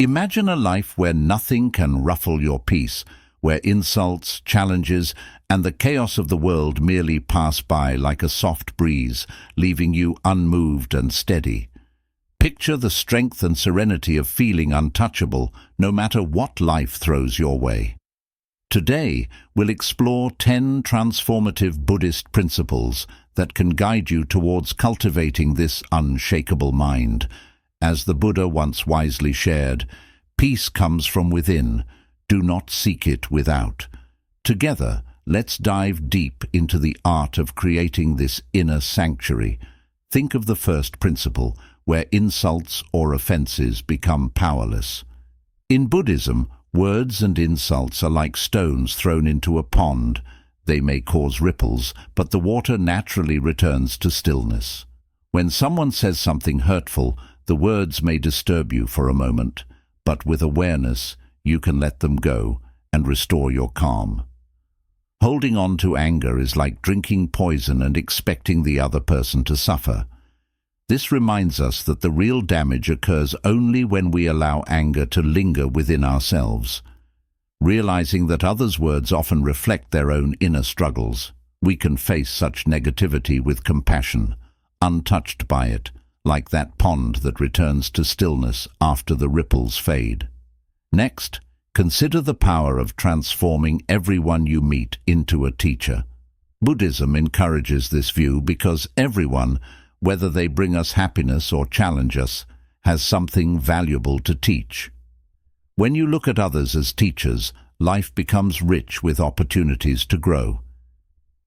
Imagine a life where nothing can ruffle your peace, where insults, challenges, and the chaos of the world merely pass by like a soft breeze, leaving you unmoved and steady. Picture the strength and serenity of feeling untouchable, no matter what life throws your way. Today, we'll explore 10 transformative Buddhist principles that can guide you towards cultivating this unshakable mind. As the Buddha once wisely shared, peace comes from within. Do not seek it without. Together, let's dive deep into the art of creating this inner sanctuary. Think of the first principle, where insults or offenses become powerless. In Buddhism, words and insults are like stones thrown into a pond. They may cause ripples, but the water naturally returns to stillness. When someone says something hurtful, the words may disturb you for a moment, but with awareness, you can let them go and restore your calm. Holding on to anger is like drinking poison and expecting the other person to suffer. This reminds us that the real damage occurs only when we allow anger to linger within ourselves. Realizing that others' words often reflect their own inner struggles, we can face such negativity with compassion, untouched by it, like that pond that returns to stillness after the ripples fade. Next, consider the power of transforming everyone you meet into a teacher. Buddhism encourages this view because everyone, whether they bring us happiness or challenge us, has something valuable to teach. When you look at others as teachers, life becomes rich with opportunities to grow.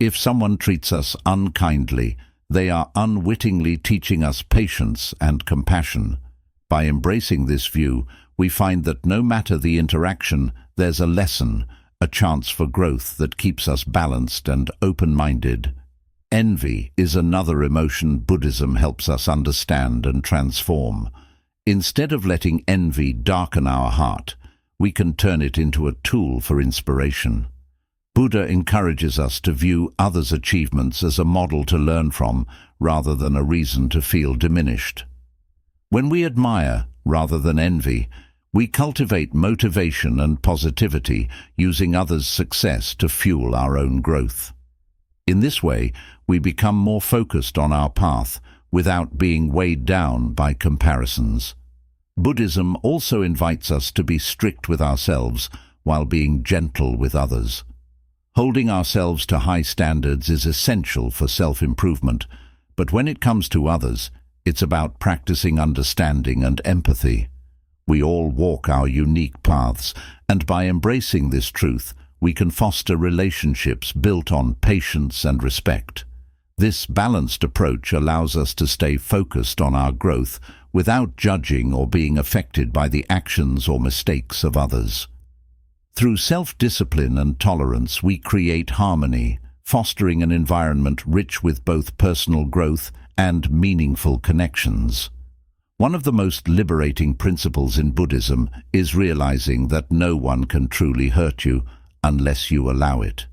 If someone treats us unkindly, they are unwittingly teaching us patience and compassion. By embracing this view, we find that no matter the interaction, there's a lesson, a chance for growth that keeps us balanced and open-minded. Envy is another emotion Buddhism helps us understand and transform. Instead of letting envy darken our heart, we can turn it into a tool for inspiration. Buddha encourages us to view others' achievements as a model to learn from, rather than a reason to feel diminished. When we admire, rather than envy, we cultivate motivation and positivity, using others' success to fuel our own growth. In this way, we become more focused on our path, without being weighed down by comparisons. Buddhism also invites us to be strict with ourselves, while being gentle with others. Holding ourselves to high standards is essential for self-improvement, but when it comes to others, it's about practicing understanding and empathy. We all walk our unique paths, and by embracing this truth, we can foster relationships built on patience and respect. This balanced approach allows us to stay focused on our growth without judging or being affected by the actions or mistakes of others. Through self-discipline and tolerance, we create harmony, fostering an environment rich with both personal growth and meaningful connections. One of the most liberating principles in Buddhism is realizing that no one can truly hurt you unless you allow it.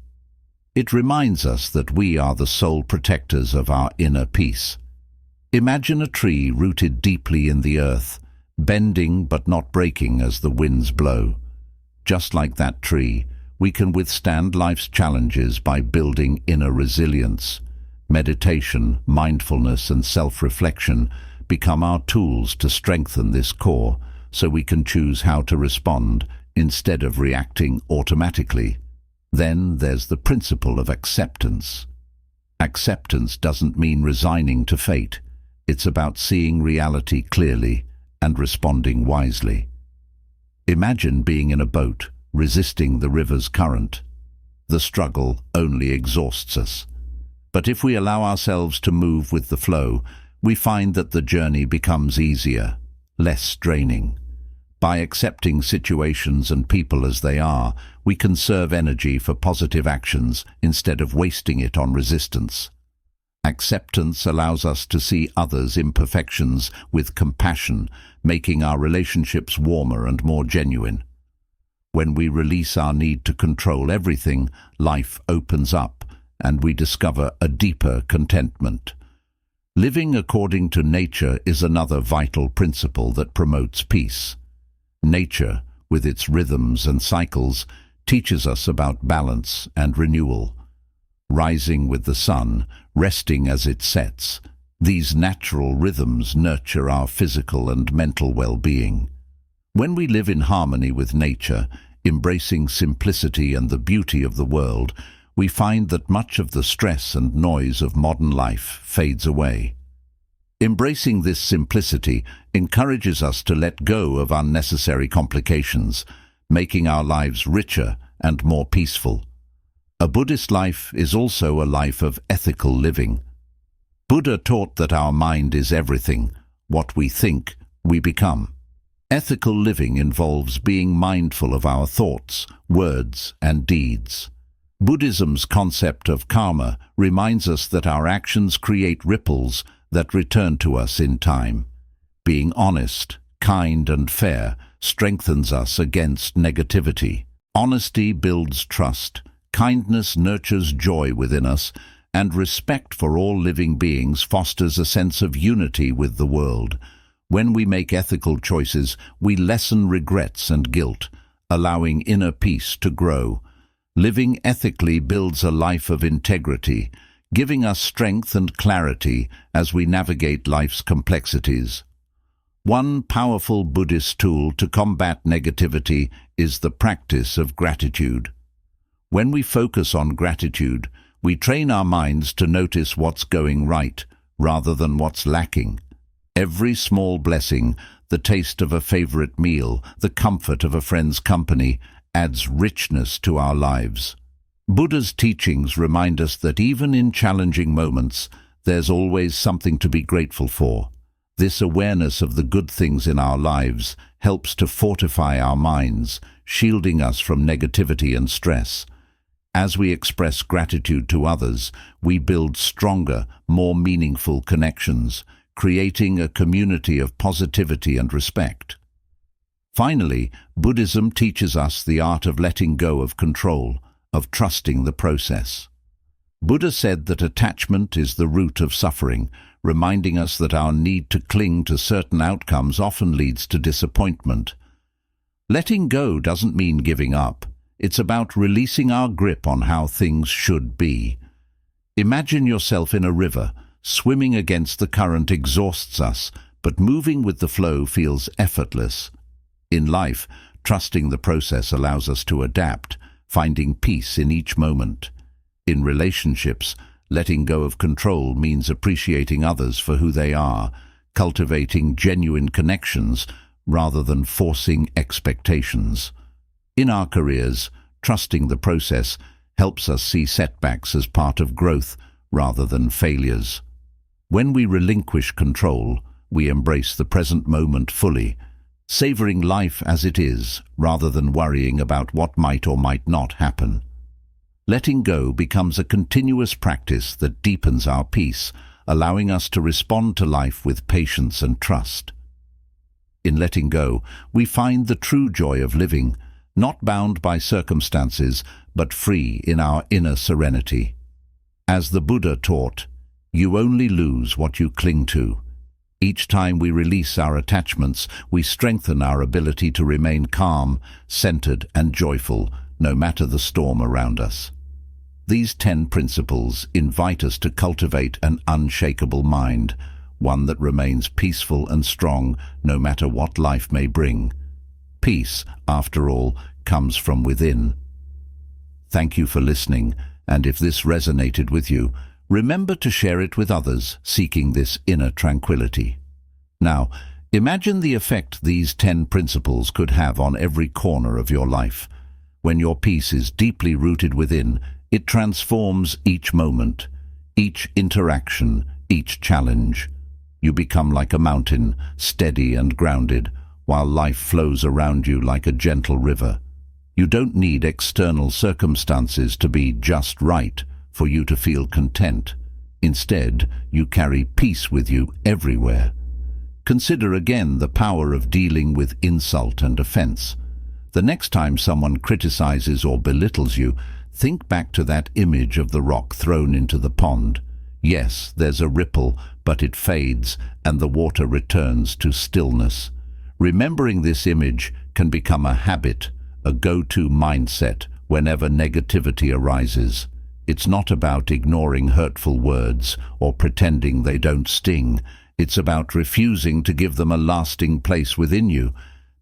It reminds us that we are the sole protectors of our inner peace. Imagine a tree rooted deeply in the earth, bending but not breaking as the winds blow. Just like that tree, we can withstand life's challenges by building inner resilience. Meditation, mindfulness, and self-reflection become our tools to strengthen this core, so we can choose how to respond instead of reacting automatically. Then there's the principle of acceptance. Acceptance doesn't mean resigning to fate. It's about seeing reality clearly and responding wisely. Imagine being in a boat, resisting the river's current. The struggle only exhausts us. But if we allow ourselves to move with the flow, we find that the journey becomes easier, less draining. By accepting situations and people as they are, we conserve energy for positive actions instead of wasting it on resistance. Acceptance allows us to see others' imperfections with compassion, making our relationships warmer and more genuine. When we release our need to control everything, life opens up, and we discover a deeper contentment. Living according to nature is another vital principle that promotes peace. Nature, with its rhythms and cycles, teaches us about balance and renewal. Rising with the sun, resting as it sets, these natural rhythms nurture our physical and mental well-being. When we live in harmony with nature, embracing simplicity and the beauty of the world, we find that much of the stress and noise of modern life fades away. Embracing this simplicity encourages us to let go of unnecessary complications, making our lives richer and more peaceful. A Buddhist life is also a life of ethical living. Buddha taught that our mind is everything. What we think, we become. Ethical living involves being mindful of our thoughts, words, and deeds. Buddhism's concept of karma reminds us that our actions create ripples that return to us in time. Being honest, kind, and fair strengthens us against negativity. Honesty builds trust, kindness nurtures joy within us, and respect for all living beings fosters a sense of unity with the world. When we make ethical choices, we lessen regrets and guilt, allowing inner peace to grow. Living ethically builds a life of integrity, giving us strength and clarity as we navigate life's complexities. One powerful Buddhist tool to combat negativity is the practice of gratitude. When we focus on gratitude, we train our minds to notice what's going right rather than what's lacking. Every small blessing, the taste of a favorite meal, the comfort of a friend's company, adds richness to our lives. Buddha's teachings remind us that even in challenging moments, there's always something to be grateful for. This awareness of the good things in our lives helps to fortify our minds, shielding us from negativity and stress. As we express gratitude to others, we build stronger, more meaningful connections, creating a community of positivity and respect. Finally, Buddhism teaches us the art of letting go of control, of trusting the process. Buddha said that attachment is the root of suffering, reminding us that our need to cling to certain outcomes often leads to disappointment. Letting go doesn't mean giving up. It's about releasing our grip on how things should be. Imagine yourself in a river. Swimming against the current exhausts us, but moving with the flow feels effortless. In life, trusting the process allows us to adapt, finding peace in each moment. In relationships, letting go of control means appreciating others for who they are, cultivating genuine connections rather than forcing expectations. In our careers, trusting the process helps us see setbacks as part of growth rather than failures. When we relinquish control, we embrace the present moment fully, savoring life as it is rather than worrying about what might or might not happen. Letting go becomes a continuous practice that deepens our peace, allowing us to respond to life with patience and trust. In letting go, we find the true joy of living, not bound by circumstances, but free in our inner serenity. As the Buddha taught, you only lose what you cling to. Each time we release our attachments, we strengthen our ability to remain calm, centered, and joyful, no matter the storm around us. These 10 principles invite us to cultivate an unshakable mind, one that remains peaceful and strong no matter what life may bring. Peace, after all, comes from within. Thank you for listening, and if this resonated with you, remember to share it with others seeking this inner tranquility. Now, imagine the effect these 10 principles could have on every corner of your life. When your peace is deeply rooted within, it transforms each moment, each interaction, each challenge. You become like a mountain, steady and grounded, while life flows around you like a gentle river. You don't need external circumstances to be just right for you to feel content. Instead, you carry peace with you everywhere. Consider again the power of dealing with insult and offense. The next time someone criticizes or belittles you, think back to that image of the rock thrown into the pond. Yes, there's a ripple, but it fades and the water returns to stillness. Remembering this image can become a habit, a go-to mindset whenever negativity arises. It's not about ignoring hurtful words or pretending they don't sting. It's about refusing to give them a lasting place within you.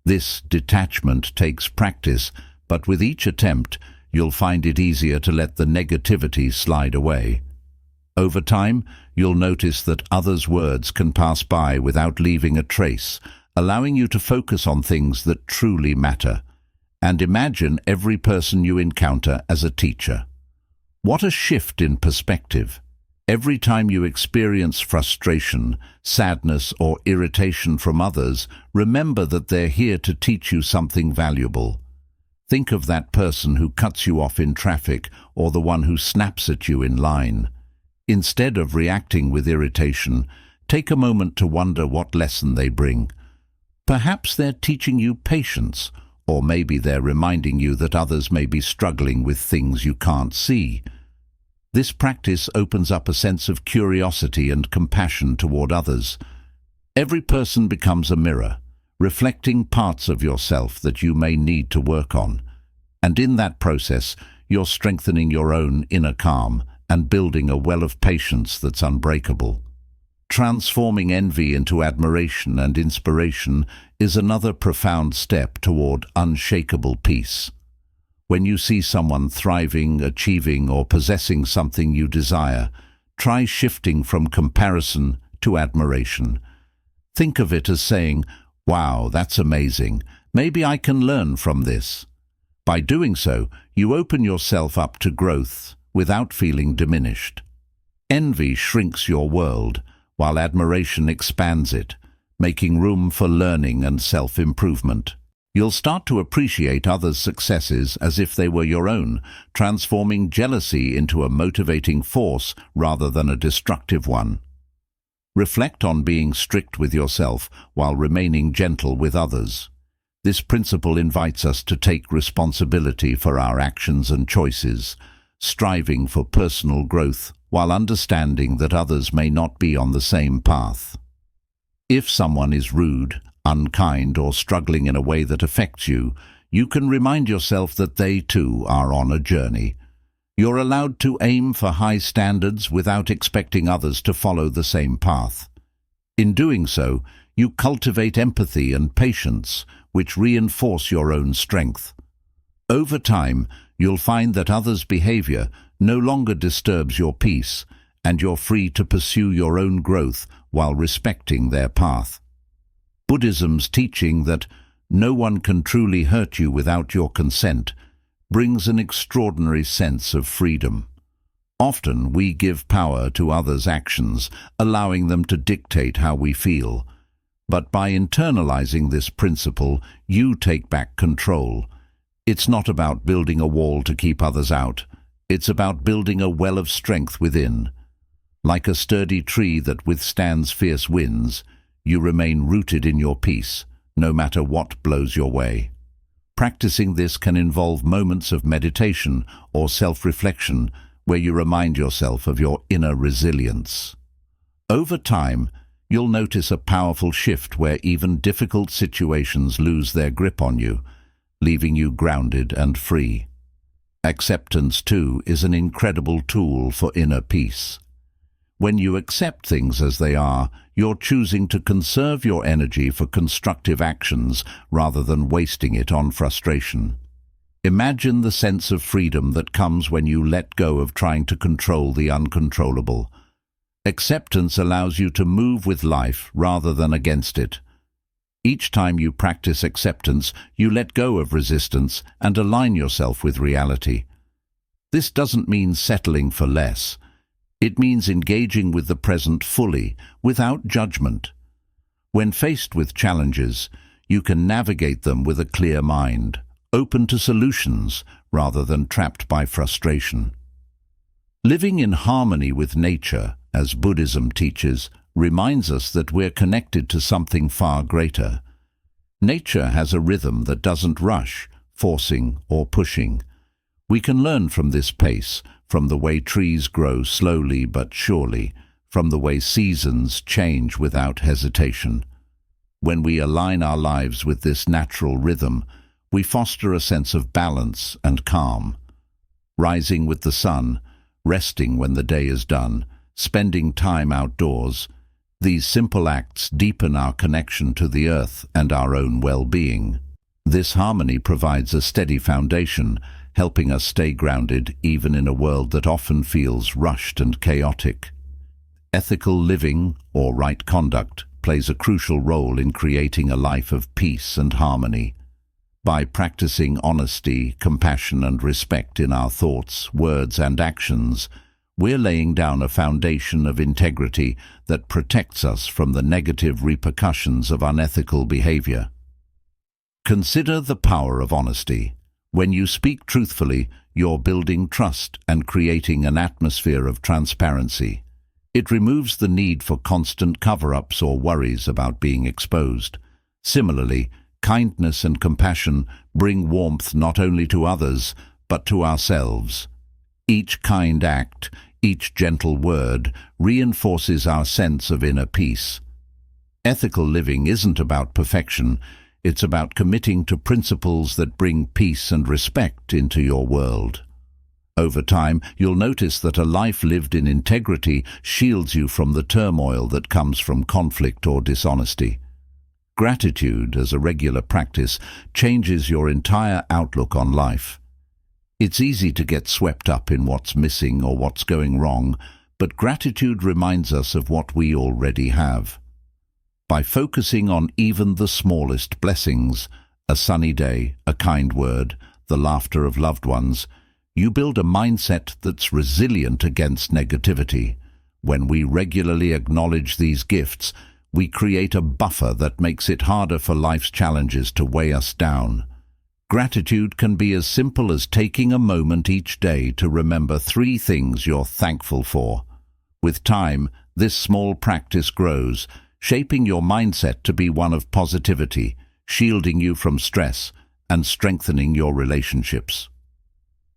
This detachment takes practice, but with each attempt, you'll find it easier to let the negativity slide away. Over time, you'll notice that others' words can pass by without leaving a trace, allowing you to focus on things that truly matter. And imagine every person you encounter as a teacher. What a shift in perspective! Every time you experience frustration, sadness, or irritation from others, remember that they're here to teach you something valuable. Think of that person who cuts you off in traffic or the one who snaps at you in line. Instead of reacting with irritation, take a moment to wonder what lesson they bring. Perhaps they're teaching you patience, or maybe they're reminding you that others may be struggling with things you can't see. This practice opens up a sense of curiosity and compassion toward others. Every person becomes a mirror, reflecting parts of yourself that you may need to work on. And in that process, you're strengthening your own inner calm and building a well of patience that's unbreakable. Transforming envy into admiration and inspiration is another profound step toward unshakable peace. When you see someone thriving, achieving, or possessing something you desire, try shifting from comparison to admiration. Think of it as saying, "Wow, that's amazing. Maybe I can learn from this." By doing so, you open yourself up to growth without feeling diminished. Envy shrinks your world, while admiration expands it, making room for learning and self-improvement. You'll start to appreciate others' successes as if they were your own, transforming jealousy into a motivating force rather than a destructive one. Reflect on being strict with yourself while remaining gentle with others. This principle invites us to take responsibility for our actions and choices, striving for personal growth while understanding that others may not be on the same path. If someone is rude, unkind, or struggling in a way that affects you, you can remind yourself that they too are on a journey. You're allowed to aim for high standards without expecting others to follow the same path. In doing so, you cultivate empathy and patience, which reinforce your own strength. Over time, you'll find that others' behavior no longer disturbs your peace, and you're free to pursue your own growth while respecting their path. Buddhism's teaching that no one can truly hurt you without your consent brings an extraordinary sense of freedom. Often we give power to others' actions, allowing them to dictate how we feel. But by internalizing this principle, you take back control. It's not about building a wall to keep others out. It's about building a well of strength within. Like a sturdy tree that withstands fierce winds, you remain rooted in your peace, no matter what blows your way. Practicing this can involve moments of meditation or self-reflection where you remind yourself of your inner resilience. Over time, you'll notice a powerful shift where even difficult situations lose their grip on you, leaving you grounded and free. Acceptance, too, is an incredible tool for inner peace. When you accept things as they are, you're choosing to conserve your energy for constructive actions rather than wasting it on frustration. Imagine the sense of freedom that comes when you let go of trying to control the uncontrollable. Acceptance allows you to move with life rather than against it. Each time you practice acceptance, you let go of resistance and align yourself with reality. This doesn't mean settling for less. It means engaging with the present fully, without judgment. When faced with challenges, you can navigate them with a clear mind, open to solutions rather than trapped by frustration. Living in harmony with nature, as Buddhism teaches, reminds us that we're connected to something far greater. Nature has a rhythm that doesn't rush, forcing or pushing. We can learn from this pace, from the way trees grow slowly but surely, from the way seasons change without hesitation. When we align our lives with this natural rhythm, we foster a sense of balance and calm. Rising with the sun, resting when the day is done, spending time outdoors, these simple acts deepen our connection to the earth and our own well-being. This harmony provides a steady foundation, helping us stay grounded even in a world that often feels rushed and chaotic. Ethical living, or right conduct, plays a crucial role in creating a life of peace and harmony. By practicing honesty, compassion and respect in our thoughts, words and actions, we're laying down a foundation of integrity that protects us from the negative repercussions of unethical behavior. Consider the power of honesty. When you speak truthfully, you're building trust and creating an atmosphere of transparency. It removes the need for constant cover-ups or worries about being exposed. Similarly, kindness and compassion bring warmth not only to others, but to ourselves. Each kind act, each gentle word, reinforces our sense of inner peace. Ethical living isn't about perfection, it's about committing to principles that bring peace and respect into your world. Over time, you'll notice that a life lived in integrity shields you from the turmoil that comes from conflict or dishonesty. Gratitude, as a regular practice, changes your entire outlook on life. It's easy to get swept up in what's missing or what's going wrong, but gratitude reminds us of what we already have. By focusing on even the smallest blessings, a sunny day, a kind word, the laughter of loved ones, you build a mindset that's resilient against negativity. When we regularly acknowledge these gifts, we create a buffer that makes it harder for life's challenges to weigh us down. Gratitude can be as simple as taking a moment each day to remember 3 things you're thankful for. With time, this small practice grows, shaping your mindset to be one of positivity, shielding you from stress, and strengthening your relationships.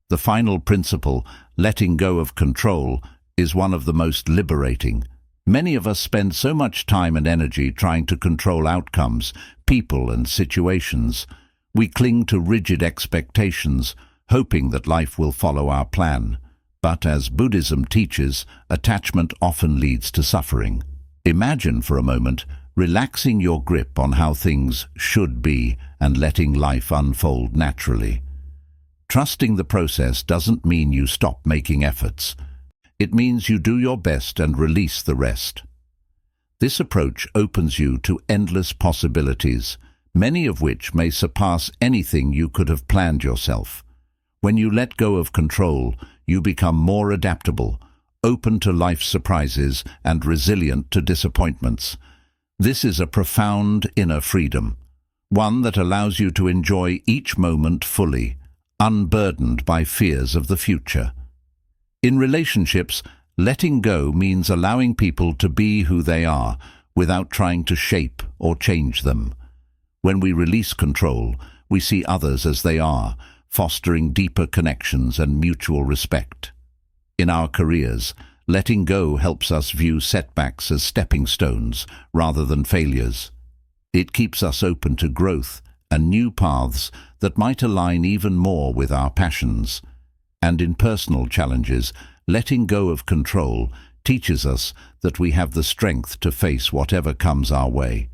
The final principle, letting go of control, is one of the most liberating. Many of us spend so much time and energy trying to control outcomes, people and situations. We cling to rigid expectations, hoping that life will follow our plan. But as Buddhism teaches, attachment often leads to suffering. Imagine for a moment relaxing your grip on how things should be and letting life unfold naturally. Trusting the process doesn't mean you stop making efforts. It means you do your best and release the rest. This approach opens you to endless possibilities, many of which may surpass anything you could have planned yourself. When you let go of control, you become more adaptable, open to life's surprises and resilient to disappointments. This is a profound inner freedom, one that allows you to enjoy each moment fully, unburdened by fears of the future. In relationships, letting go means allowing people to be who they are without trying to shape or change them. When we release control, we see others as they are, fostering deeper connections and mutual respect. In our careers, letting go helps us view setbacks as stepping stones rather than failures. It keeps us open to growth and new paths that might align even more with our passions. And in personal challenges, letting go of control teaches us that we have the strength to face whatever comes our way.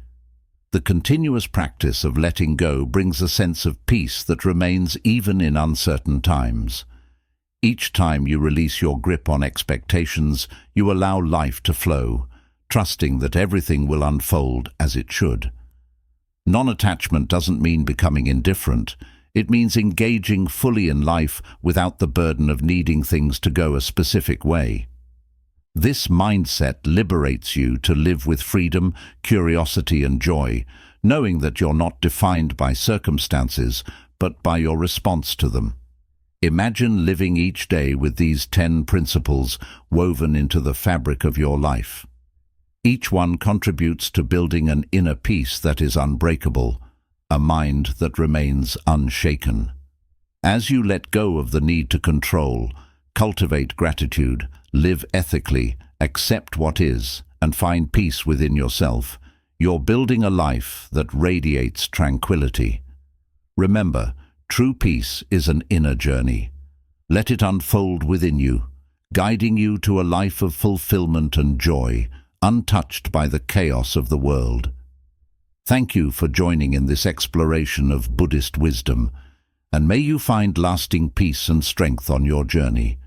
The continuous practice of letting go brings a sense of peace that remains even in uncertain times. Each time you release your grip on expectations, you allow life to flow, trusting that everything will unfold as it should. Non-attachment doesn't mean becoming indifferent. It means engaging fully in life without the burden of needing things to go a specific way. This mindset liberates you to live with freedom, curiosity and joy, knowing that you're not defined by circumstances, but by your response to them. Imagine living each day with these 10 principles woven into the fabric of your life. Each one contributes to building an inner peace that is unbreakable, a mind that remains unshaken. As you let go of the need to control, cultivate gratitude, live ethically, accept what is, and find peace within yourself, You're building a life that radiates tranquility. Remember, true peace is an inner journey. Let it unfold within you, guiding you to a life of fulfillment and joy, untouched by the chaos of the world. Thank you for joining in this exploration of Buddhist wisdom, and may you find lasting peace and strength on your journey.